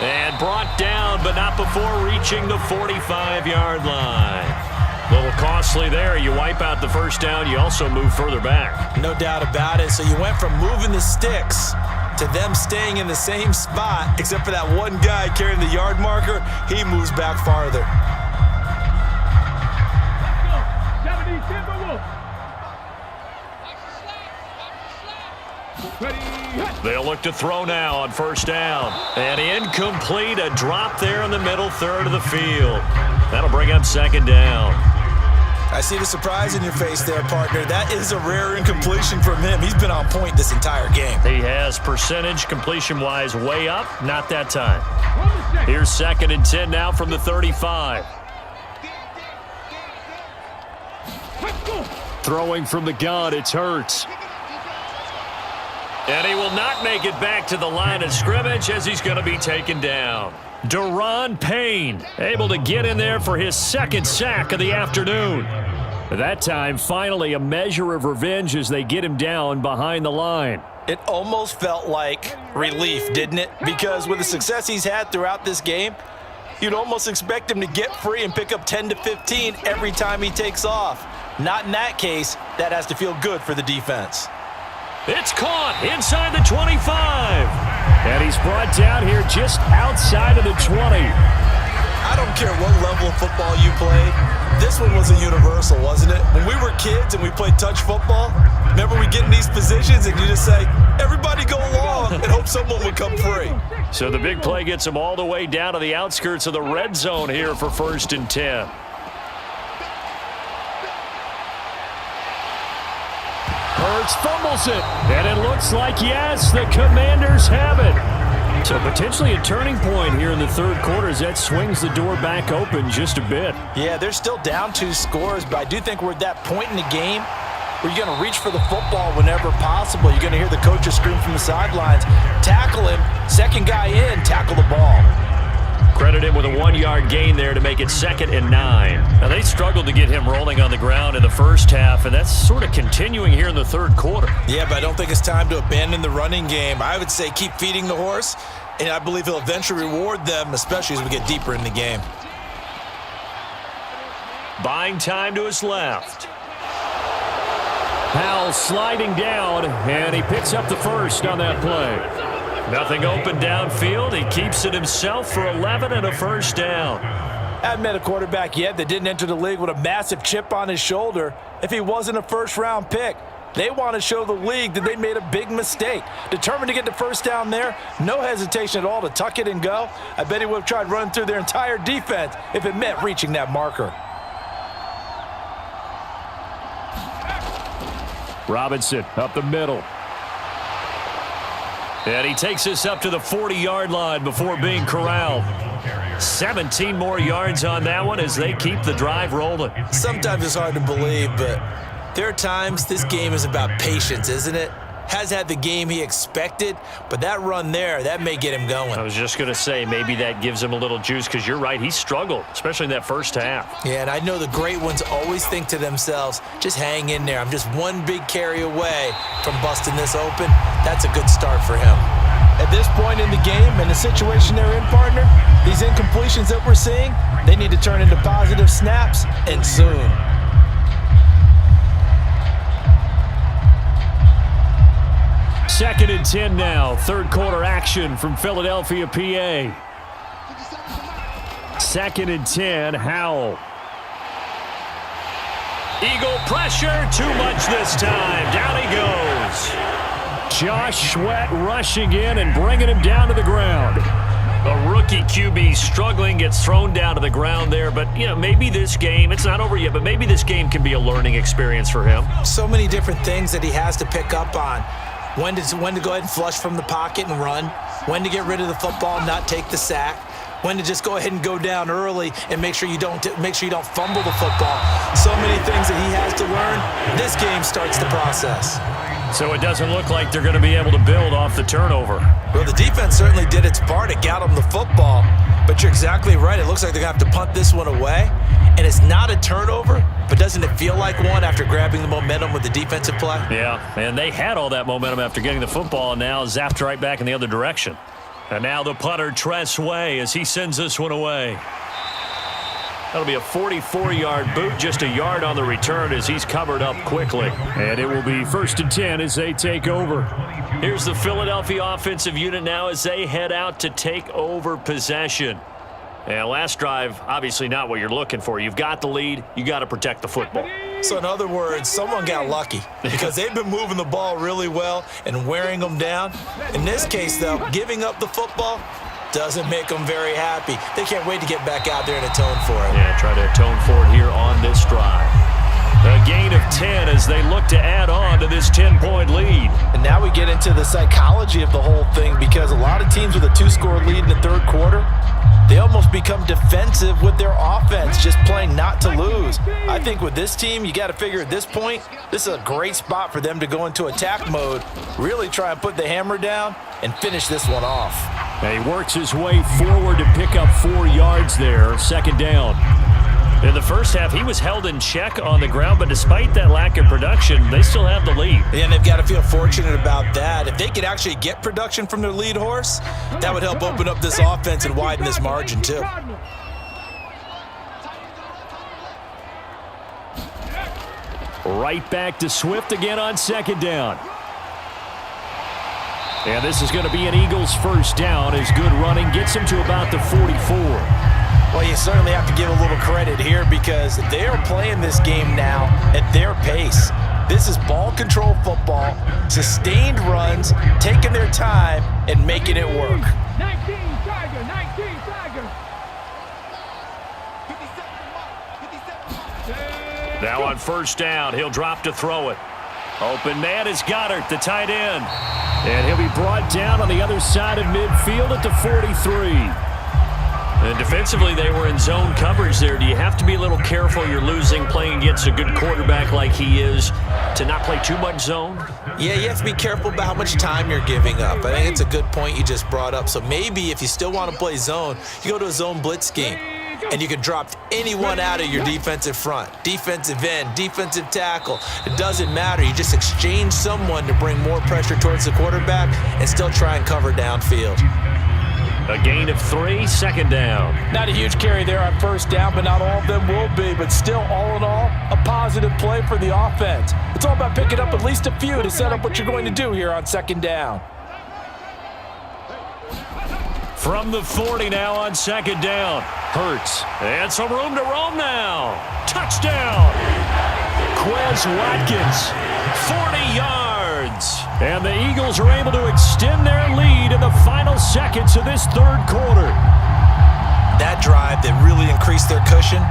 Speaker 1: And brought down, but not before reaching the 45-yard line. A little costly there. You wipe out the first down. You also move further back.
Speaker 2: No doubt about it. So you went from moving the sticks to them staying in the same spot, except for that one guy carrying the yard marker. He moves back farther.
Speaker 1: They'll look to throw now on first down. And incomplete, a drop there in the middle third of the field. That'll bring up 2nd down.
Speaker 2: I see the surprise in your face there, partner. That is a rare incompletion from him. He's been on point this entire game.
Speaker 1: He has percentage completion-wise way up. Not that time. Here's 2nd and 10 now from the 35. Throwing from the gun, it's Hurts. And he will not make it back to the line of scrimmage as he's going to be taken down. Daron Payne able to get in there for his second sack of the afternoon. That time, finally, a measure of revenge as they get him down behind the line.
Speaker 3: It almost felt like relief, didn't it? Because with the success he's had throughout this game, you'd almost expect him to get free and pick up 10 to 15 every time he takes off. Not in that case. That has to feel good for the defense.
Speaker 1: It's caught inside the 25. And he's brought down here just outside of the 20.
Speaker 2: I don't care what level of football you played. This one was a universal, wasn't it? When we were kids and we played touch football, remember we get in these positions and you just say, everybody go along and hope someone would come free.
Speaker 1: So the big play gets him all the way down to the outskirts of the red zone here for 1st and 10. Hurts fumbles it, and it looks like, yes, the Commanders have it. So potentially a turning point here in the third quarter as that swings the door back open just a bit.
Speaker 3: Yeah, they're still down 2 scores, but I do think we're at that point in the game where you're going to reach for the football whenever possible. You're going to hear the coaches scream from the sidelines, tackle him, second guy in, tackle the ball.
Speaker 1: Credit him with a 1-yard gain there to make it 2nd and 9. Now, they struggled to get him rolling on the ground in the first half, and that's sort of continuing here in the third quarter.
Speaker 2: Yeah, but I don't think it's time to abandon the running game. I would say keep feeding the horse, and I believe he'll eventually reward them, especially as we get deeper in the game.
Speaker 1: Buying time to his left. Howell sliding down, and he picks up the first on that play. Nothing open downfield. He keeps it himself for 11 and a first down.
Speaker 3: I haven't met a quarterback yet that didn't enter the league with a massive chip on his shoulder if he wasn't a first-round pick. They want to show the league that they made a big mistake. Determined to get the first down there, no hesitation at all to tuck it and go. I bet he would have tried running through their entire defense if it meant reaching that marker.
Speaker 1: Robinson up the middle. And he takes us up to the 40-yard line before being corralled. 17 more yards on that one as they keep the drive rolling.
Speaker 2: Sometimes it's hard to believe, but there are times this game is about patience, isn't it? Has had the game he expected, but that run there, that may get him going.
Speaker 1: I was just going to say, maybe that gives him a little juice because you're right, he struggled, especially in that first half.
Speaker 2: Yeah, and I know the great ones always think to themselves, just hang in there. I'm just one big carry away from busting this open. That's a good start for him.
Speaker 3: At this point in the game and the situation they're in, partner, these incompletions that we're seeing, they need to turn into positive snaps, and soon.
Speaker 1: Second and 10 now. Third quarter action from Philadelphia, PA. 2nd and 10, Howell. Eagle pressure, too much this time. Down he goes. Josh Sweat rushing in and bringing him down to the ground. A rookie QB struggling, gets thrown down to the ground there. But, you know, maybe this game, it's not over yet, but maybe this game can be a learning experience for him.
Speaker 2: So many different things that he has to pick up on. When to go ahead and flush from the pocket and run. When to get rid of the football and not take the sack. When to just go ahead and go down early and make sure you don't fumble the football. So many things that he has to learn. This game starts the process.
Speaker 1: So it doesn't look like they're going to be able to build off the turnover.
Speaker 2: Well, the defense certainly did its part. It got them the football. But you're exactly right. It looks like they're going to have to punt this one away. And it's not a turnover, but doesn't it feel like one after grabbing the momentum with the defensive play?
Speaker 1: Yeah, and they had all that momentum after getting the football, and now zapped right back in the other direction. And now the punter, Tress Way, as he sends this one away. That'll be a 44-yard boot, just a yard on the return as he's covered up quickly. And it will be 1st and 10 as they take over. Here's the Philadelphia offensive unit now as they head out to take over possession. And last drive, obviously not what you're looking for. You've got the lead. You got to protect the football.
Speaker 2: So in other words, someone got lucky because they've been moving the ball really well and wearing them down. In this case, though, giving up the football doesn't make them very happy. They can't wait to get back out there and atone for it.
Speaker 1: Yeah, try to atone for it here on this drive. A gain of 10 as they look to add on to this 10-point lead.
Speaker 3: And now we get into the psychology of the whole thing because a lot of teams with a 2-score lead in the third quarter, they almost become defensive with their offense, is just playing not to lose. I think with this team, you got to figure at this point, this is a great spot for them to go into attack mode, really try and put the hammer down and finish this one off.
Speaker 1: And he works his way forward to pick up 4 yards there, second down. In the first half, he was held in check on the ground, but despite that lack of production, they still have the lead.
Speaker 2: And they've got to feel fortunate about that. If they could actually get production from their lead horse, that would help open up this offense and widen this margin too.
Speaker 1: Right back to Swift again on second down. And this is going to be an Eagles first down as good running gets him to about the 44.
Speaker 3: Well, you certainly have to give a little credit here because they are playing this game now at their pace. This is ball control football, sustained runs, taking their time and making it work.
Speaker 4: 19 Tiger, 19 Tiger.
Speaker 1: Now on first down, he'll drop to throw it. Open man is Goddard, the tight end. And he'll be brought down on the other side of midfield at the 43. And defensively, they were in zone coverage there. Do you have to be a little careful? You're losing, playing against a good quarterback like he is, to not play too much zone?
Speaker 2: Yeah, you have to be careful about how much time you're giving up. I think it's a good point you just brought up. So maybe if you still want to play zone, you go to a zone blitz game. And you can drop anyone out of your defensive front, defensive end, defensive tackle. It doesn't matter. You just exchange someone to bring more pressure towards the quarterback and still try and cover downfield.
Speaker 1: A gain of 3, second down.
Speaker 3: Not a huge carry there on first down, but not all of them will be. But still, all in all, a positive play for the offense. It's all about picking up at least a few to set up what you're going to do here on second down.
Speaker 1: From the 40 now on second down. Hurts. And some room to roam now. Touchdown. Quez Watkins. 40 yards. And the Eagles are able to extend their lead in the final seconds of this third quarter.
Speaker 2: That drive that really increased their cushion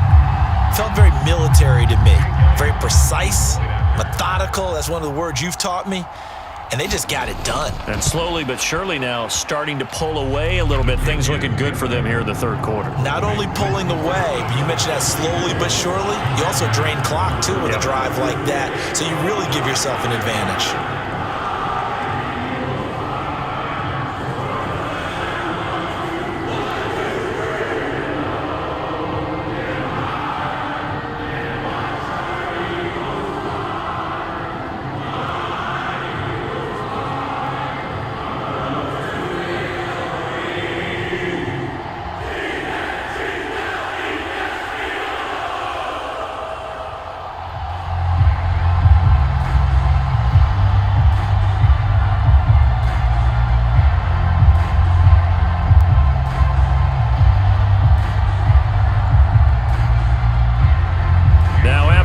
Speaker 2: felt very military to me. Very precise, methodical. That's one of the words you've taught me. And they just got it done.
Speaker 1: And slowly but surely now starting to pull away a little bit. Things looking good for them here in the third quarter.
Speaker 2: Not only pulling away, but you mentioned that slowly but surely. You also drain clock, too, with a drive like that. So you really give yourself an advantage.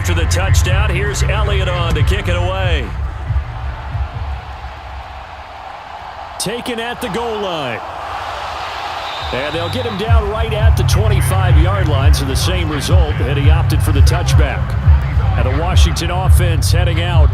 Speaker 1: After the touchdown, here's Elliott on to kick it away. Taken at the goal line. And they'll get him down right at the 25-yard line, so the same result, and he opted for the touchback. And the Washington offense heading out.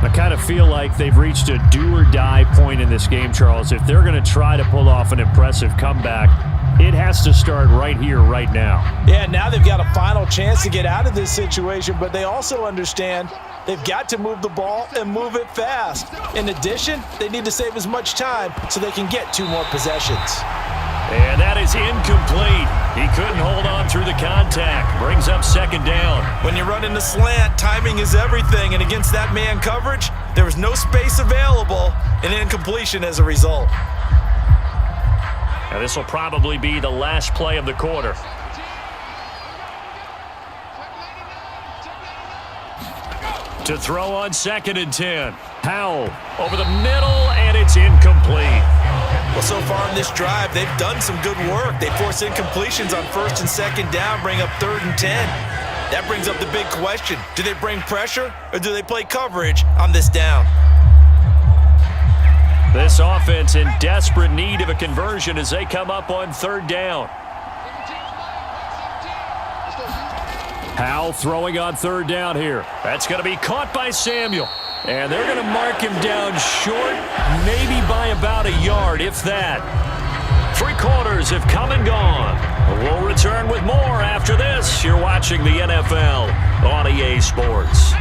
Speaker 1: I kind of feel like they've reached a do-or-die point in this game, Charles. If they're going to try to pull off an impressive comeback, it has to start right here, right now.
Speaker 3: Yeah, now they've got a final chance to get out of this situation, but they also understand they've got to move the ball and move it fast. In addition, they need to save as much time so they can get 2 more possessions.
Speaker 1: And that is incomplete. He couldn't hold on through the contact. Brings up second down.
Speaker 3: When you run in the slant, timing is everything, and against that man coverage, there was no space available, and incompletion as a result.
Speaker 1: Now this will probably be the last play of the quarter. To throw on second and 10. Howell over the middle, and it's incomplete.
Speaker 2: Well, so far in this drive, they've done some good work. They force incompletions on first and second down, bring up 3rd and 10. That brings up the big question. Do they bring pressure, or do they play coverage on this down?
Speaker 1: This offense in desperate need of a conversion as they come up on 3rd down. Howell throwing on 3rd down here. That's going to be caught by Samuel. And they're going to mark him down short, maybe by about a yard, if that. Three quarters have come and gone. We'll return with more after this. You're watching the NFL on EA Sports.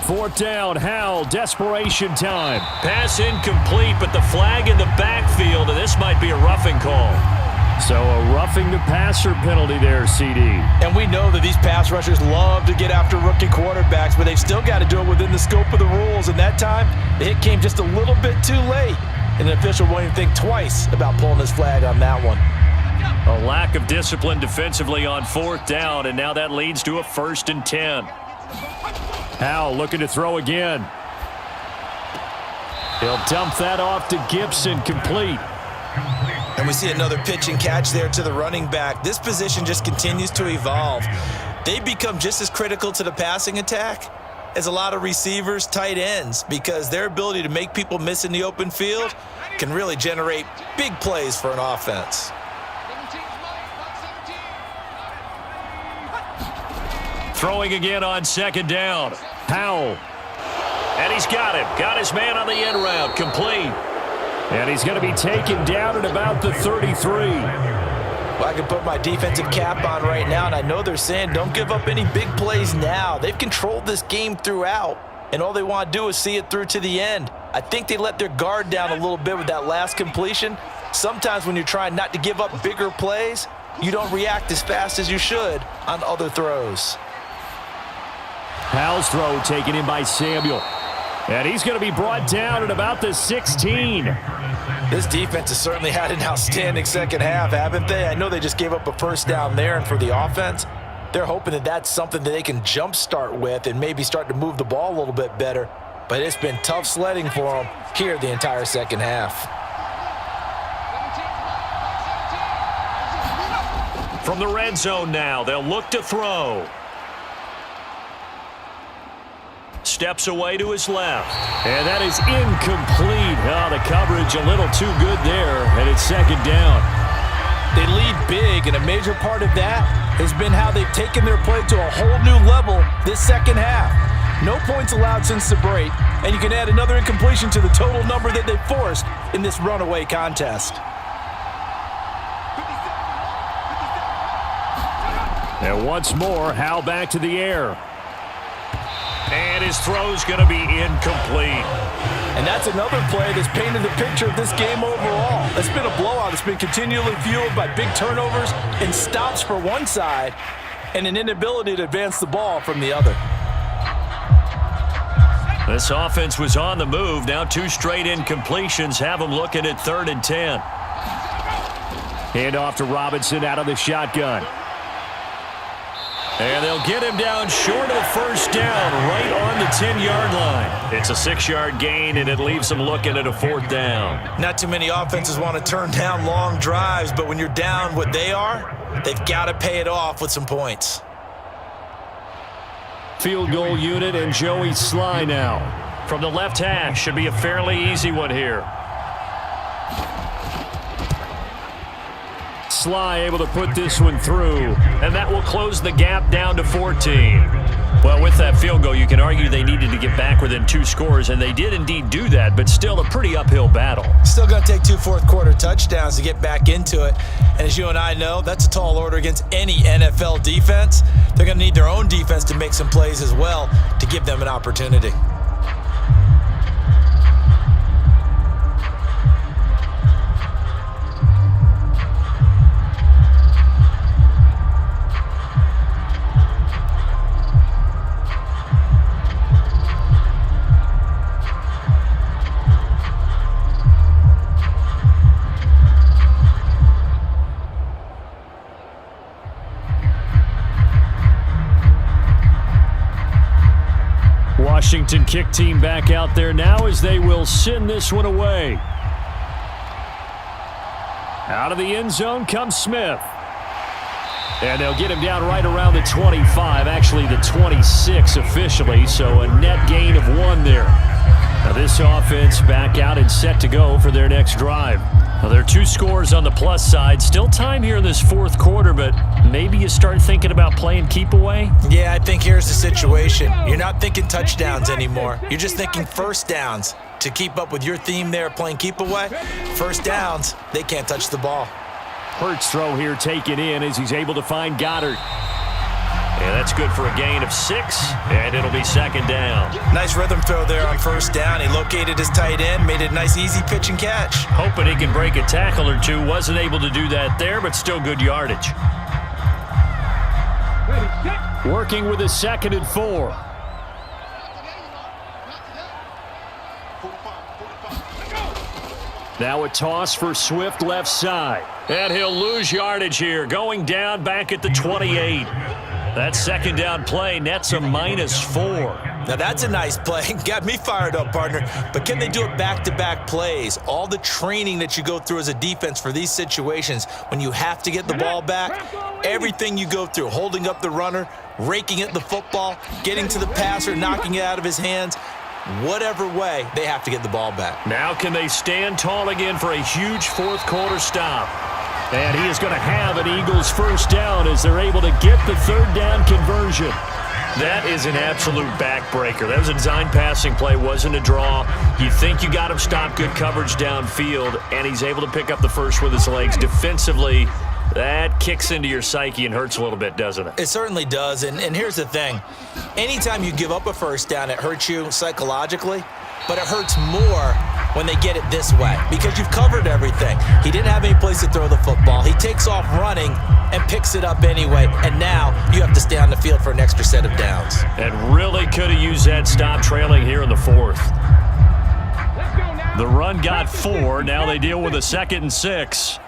Speaker 1: Fourth down, Howell, desperation time. Pass incomplete, but the flag in the backfield, and this might be a roughing call. So a roughing the passer penalty there, CD.
Speaker 3: And we know that these pass rushers love to get after rookie quarterbacks, but they've still got to do it within the scope of the rules. And that time, the hit came just a little bit too late. And the official won't even think twice about pulling his flag on that one.
Speaker 1: A lack of discipline defensively on fourth down, and now that leads to a 1st and 10. Howell looking to throw again. He'll dump that off to Gibson, complete.
Speaker 2: And we see another pitch and catch there to the running back. This position just continues to evolve. They become just as critical to the passing attack as a lot of receivers, tight ends, because their ability to make people miss in the open field can really generate big plays for an offense.
Speaker 1: Throwing again on 2nd down. Howell. And he's got him. Got his man on the end route. Complete. And he's going to be taken down at about the 33.
Speaker 2: Well, I can put my defensive cap on right now, and I know they're saying don't give up any big plays now. They've controlled this game throughout, and all they want to do is see it through to the end. I think they let their guard down a little bit with that last completion. Sometimes when you're trying not to give up bigger plays, you don't react as fast as you should on other throws.
Speaker 1: Howell's throw taken in by Samuel. And he's going to be brought down at about the 16.
Speaker 2: This defense has certainly had an outstanding second half, haven't they? I know they just gave up a 1st down there, and for the offense, they're hoping that that's something that they can jumpstart with and maybe start to move the ball a little bit better. But it's been tough sledding for them here the entire second half.
Speaker 1: From the red zone now, they'll look to throw. Steps away to his left. And that is incomplete. Oh, the coverage a little too good there, and it's 2nd down.
Speaker 3: They lead big, and a major part of that has been how they've taken their play to a whole new level this second half. No points allowed since the break, and you can add another incompletion to the total number that they forced in this runaway contest.
Speaker 1: And once more, Howell back to the air. And his throw's going to be incomplete.
Speaker 3: And that's another play that's painted the picture of this game overall. It's been a blowout. It's been continually fueled by big turnovers and stops for one side and an inability to advance the ball from the other.
Speaker 1: This offense was on the move. Now 2 straight incompletions have them looking at 3rd and 10. Hand off to Robinson out of the shotgun. And they'll get him down short of the 1st down, right on the 10-yard line. It's a 6-yard gain, and it leaves them looking at a 4th down.
Speaker 2: Not too many offenses want to turn down long drives, but when you're down what they are, they've got to pay it off with some points.
Speaker 1: Field goal unit and Joey Sly now. From the left hash, should be a fairly easy one here. Sly able to put this one through, and that will close the gap down to 14. Well, with that field goal, you can argue they needed to get back within 2 scores, and they did indeed do that, but still a pretty uphill battle.
Speaker 2: Still going to take 2 fourth-quarter touchdowns to get back into it. And as you and I know, that's a tall order against any NFL defense. They're going to need their own defense to make some plays as well to give them an opportunity.
Speaker 1: Washington kick team back out there now as they will send this one away. Out of the end zone comes Smith. And they'll get him down right around the 25, actually the 26 officially, so a net gain of 1 there. Now this offense back out and set to go for their next drive. Well, there are 2 scores on the plus side. Still time here in this fourth quarter, but maybe you start thinking about playing keep away?
Speaker 2: Yeah, I think here's the situation. You're not thinking touchdowns anymore. You're just thinking first downs. To keep up with your theme there, playing keep away, first downs, they can't touch the ball.
Speaker 1: Hurts throw here taken in as he's able to find Goddard. And that's good for a gain of 6, and it'll be second down.
Speaker 2: Nice rhythm throw there on first down. He located his tight end, made it a nice easy pitch and catch.
Speaker 1: Hoping he can break a tackle or two. Wasn't able to do that there, but still good yardage. Working with a 2nd and 4. Now a toss for Swift left side. And he'll lose yardage here. Going down back at the 28. That second down play nets a -4.
Speaker 2: Now that's a nice play. Got me fired up, partner. But can they do it back-to-back plays? All the training that you go through as a defense for these situations, when you have to get the ball back, everything you go through, holding up the runner, raking at the football, getting to the passer, knocking it out of his hands, whatever way, they have to get the ball back.
Speaker 1: Now can they stand tall again for a huge fourth quarter stop? And he is going to have an Eagles first down as they're able to get the third down conversion. That is an absolute backbreaker. That was a design passing play, wasn't a draw. You think you got him stopped, good coverage downfield, and he's able to pick up the first with his legs. Defensively, that kicks into your psyche and hurts a little bit, doesn't it?
Speaker 2: It certainly does, and here's the thing. Anytime you give up a first down, it hurts you psychologically, but it hurts more when they get it this way because you've covered everything. He didn't have any place to throw the football. He takes off running and picks it up anyway, and now you have to stay on the field for an extra set of downs.
Speaker 1: And really could have used that stop trailing here in the fourth. The run got 4. Now they deal with a 2nd and 6.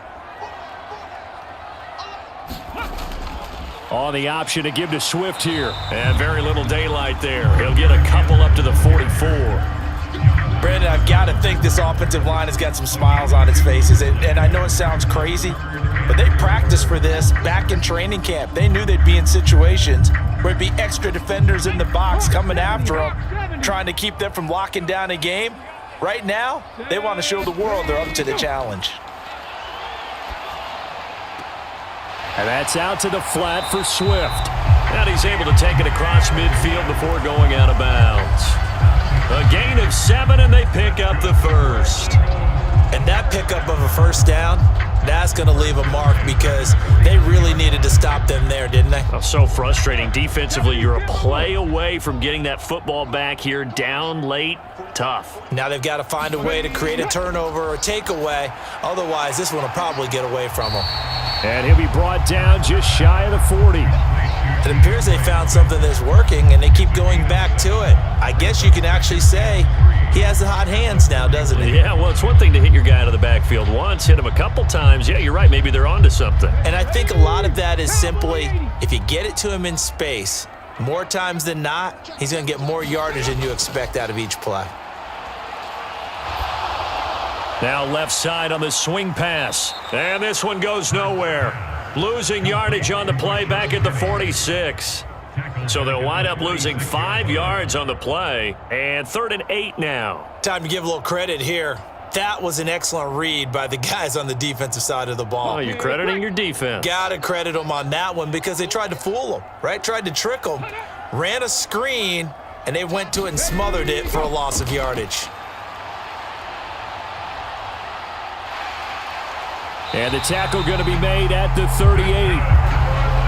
Speaker 1: On the option to give to Swift here. And very little daylight there. He'll get a couple up to the 44.
Speaker 3: Brandon, I've got to think this offensive line has got some smiles on its faces. And I know it sounds crazy, but they practiced for this back in training camp. They knew they'd be in situations where it'd be extra defenders in the box coming after them, trying to keep them from locking down a game. Right now, they want to show the world they're up to the challenge.
Speaker 1: And that's out to the flat for Swift. And he's able to take it across midfield before going out of bounds. A gain of 7, and they pick up the first.
Speaker 2: And that pickup of a first down, that's going to leave a mark because they really needed to stop them there, didn't they?
Speaker 1: Oh, so frustrating. Defensively, you're a play away from getting that football back here. Down late, tough.
Speaker 2: Now they've got to find a way to create a turnover or takeaway. Otherwise, this one will probably get away from them.
Speaker 1: And he'll be brought down just shy of the 40.
Speaker 2: It appears they found something that's working, and they keep going back to it. I guess you can actually say he has the hot hands now, doesn't he?
Speaker 1: Yeah, well, it's one thing to hit your guy out of the backfield once, hit him a couple times. Yeah, you're right. Maybe they're onto something.
Speaker 2: And I think a lot of that is simply if you get it to him in space, more times than not, he's going to get more yardage than you expect out of each play.
Speaker 1: Now left side on the swing pass. And this one goes nowhere. Losing yardage on the play back at the 46. So they'll wind up losing 5 yards on the play. And 3rd and 8 now.
Speaker 2: Time to give a little credit here. That was an excellent read by the guys on the defensive side of the ball.
Speaker 1: Oh, you're crediting your defense.
Speaker 2: Gotta credit them on that one because they tried to fool them, right? Tried to trick them. Ran a screen, and they went to it and smothered it for a loss of yardage.
Speaker 1: And the tackle going to be made at the 38.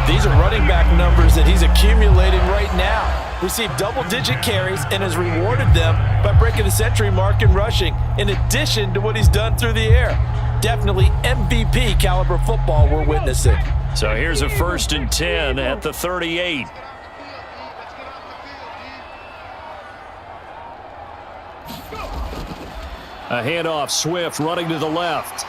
Speaker 3: These are running back numbers that he's accumulating right now. Received double-digit carries and has rewarded them by breaking the century mark in rushing, in addition to what he's done through the air. Definitely MVP caliber football we're witnessing.
Speaker 1: So here's a 1st and 10 at the 38. A handoff, Swift running to the left.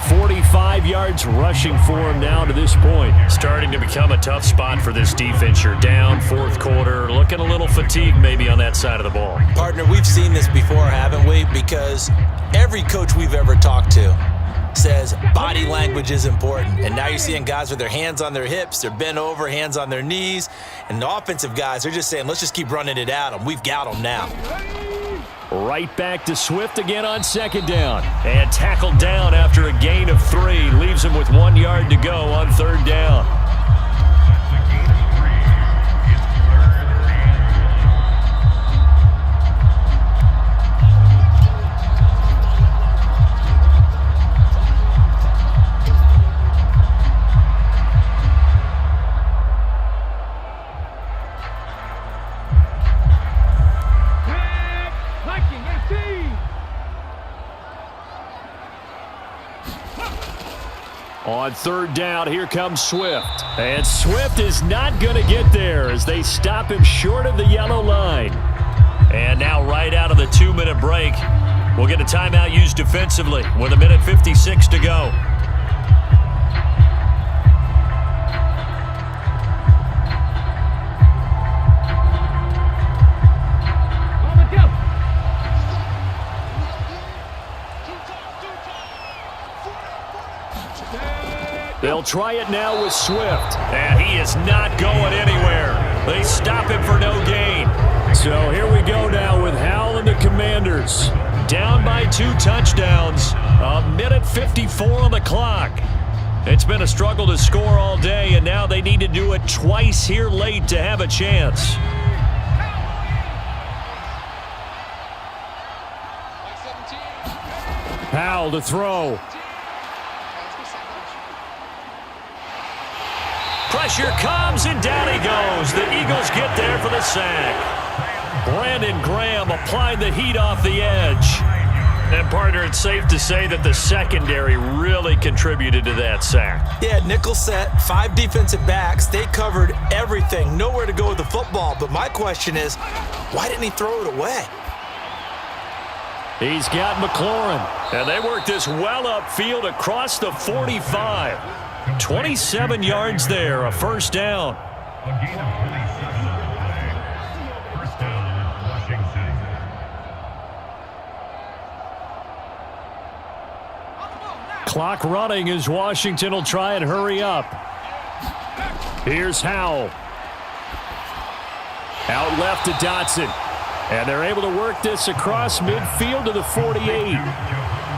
Speaker 1: 45 yards rushing for him now to this point. Starting to become a tough spot for this defense. You're down 4th quarter, looking a little fatigued maybe on that side of the ball.
Speaker 2: Partner, we've seen this before, haven't we? Because every coach we've ever talked to, says body language is important. And now you're seeing guys with their hands on their hips, they're bent over, hands on their knees. And the offensive guys, they're just saying, let's just keep running it at them. We've got them now.
Speaker 1: Right back to Swift again on second down. And tackled down after a gain of 3. Leaves him with 1 yard to go on third down. On third down, here comes Swift. And Swift is not going to get there as they stop him short of the yellow line. And now right out of the 2-minute break, we'll get a timeout used defensively with 1:56 to go. They'll try it now with Swift, and he is not going anywhere. They stop him for no gain. So here we go now with Howell and the Commanders. Down by 2 touchdowns, 1:54 on the clock. It's been a struggle to score all day, and now they need to do it twice here late to have a chance. Howell to throw. Pressure comes, and down he goes. The Eagles get there for the sack. Brandon Graham applied the heat off the edge. And, partner, it's safe to say that the secondary really contributed to that sack.
Speaker 2: Yeah, nickel set, 5 defensive backs. They covered everything. Nowhere to go with the football. But my question is, why didn't he throw it away?
Speaker 1: He's got McLaurin. And they work this well upfield across the 45. 27 yards there, a first down. Clock running as Washington will try and hurry up. Here's Howell. Out left to Dotson. And they're able to work this across midfield to the 48.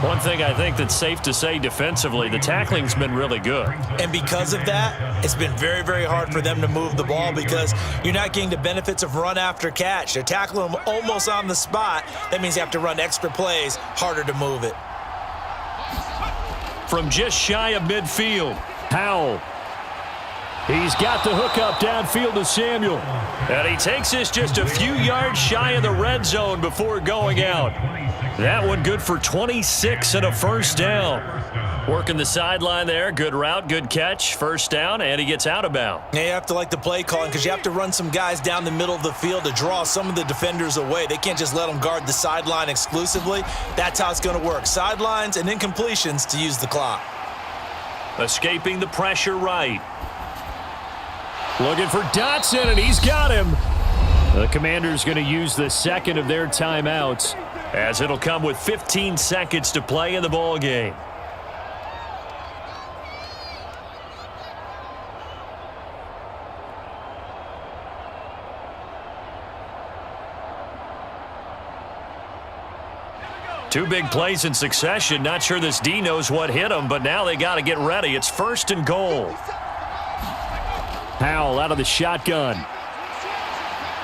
Speaker 1: One thing I think that's safe to say defensively, the tackling's been really good.
Speaker 2: And because of that, it's been very, very hard for them to move the ball because you're not getting the benefits of run after catch. They're tackling them almost on the spot. That means you have to run extra plays, harder to move it.
Speaker 1: From just shy of midfield, Howell. He's got the hookup downfield to Samuel. And he takes this just a few yards shy of the red zone before going out. That one good for 26 and a first down. Working the sideline there. Good route, good catch. First down, and he gets out of bounds.
Speaker 2: Yeah, you have to like the play calling because you have to run some guys down the middle of the field to draw some of the defenders away. They can't just let them guard the sideline exclusively. That's how it's going to work. Sidelines and incompletions to use the clock.
Speaker 1: Escaping the pressure right. Looking for Dotson, and he's got him. The Commanders going to use the second of their timeouts as it'll come with 15 seconds to play in the ball game. Two big plays in succession. Not sure this D knows what hit him, but now they got to get ready. It's 1st and goal. Howell out of the shotgun.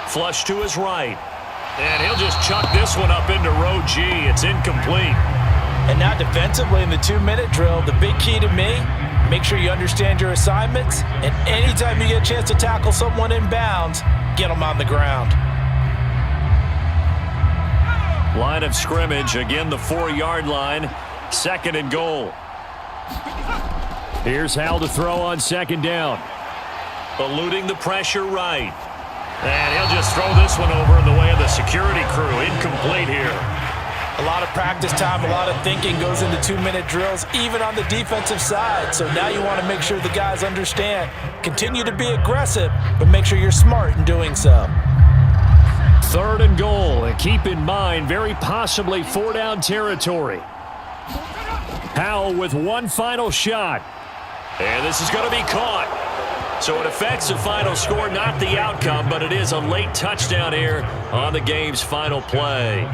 Speaker 1: Flush to his right. And he'll just chuck this one up into row G. It's incomplete.
Speaker 3: And now defensively in the 2-minute drill, the big key to me, make sure you understand your assignments. And anytime you get a chance to tackle someone in bounds, get them on the ground.
Speaker 1: Line of scrimmage, again the 4-yard line. 2nd and goal. Here's Howell to throw on 2nd down. Eluding the pressure right. And he'll just throw this one over in the way of the security crew. Incomplete here.
Speaker 3: A lot of practice time, a lot of thinking goes into 2-minute drills, even on the defensive side. So now you want to make sure the guys understand. Continue to be aggressive, but make sure you're smart in doing so.
Speaker 1: 3rd and goal. And keep in mind, very possibly 4-down territory. Howell with one final shot. And this is going to be caught. So it affects the final score, not the outcome, but it is a late touchdown here on the game's final play.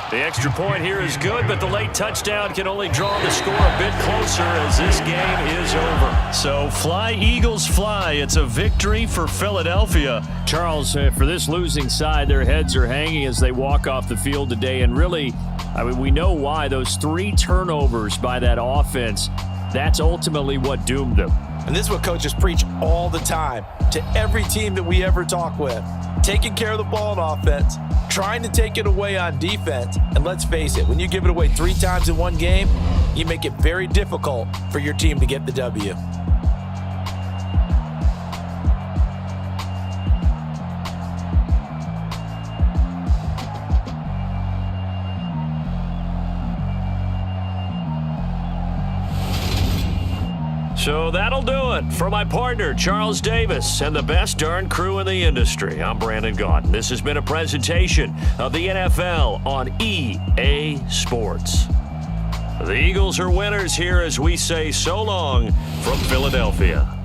Speaker 1: The extra point here is good, but the late touchdown can only draw the score a bit closer as this game is over. So fly, Eagles, fly. It's a victory for Philadelphia. Charles, for this losing side, their heads are hanging as they walk off the field today. And really, I mean, we know why. Those 3 turnovers by that offense, that's ultimately what doomed them.
Speaker 3: And this is what coaches preach all the time to every team that we ever talk with. Taking care of the ball on offense, trying to take it away on defense. And let's face it, when you give it away 3 times in one game, you make it very difficult for your team to get the W.
Speaker 1: So that'll do it. For my partner, Charles Davis, and the best darn crew in the industry, I'm Brandon Gaudin. This has been a presentation of the NFL on EA Sports. The Eagles are winners here as we say so long from Philadelphia.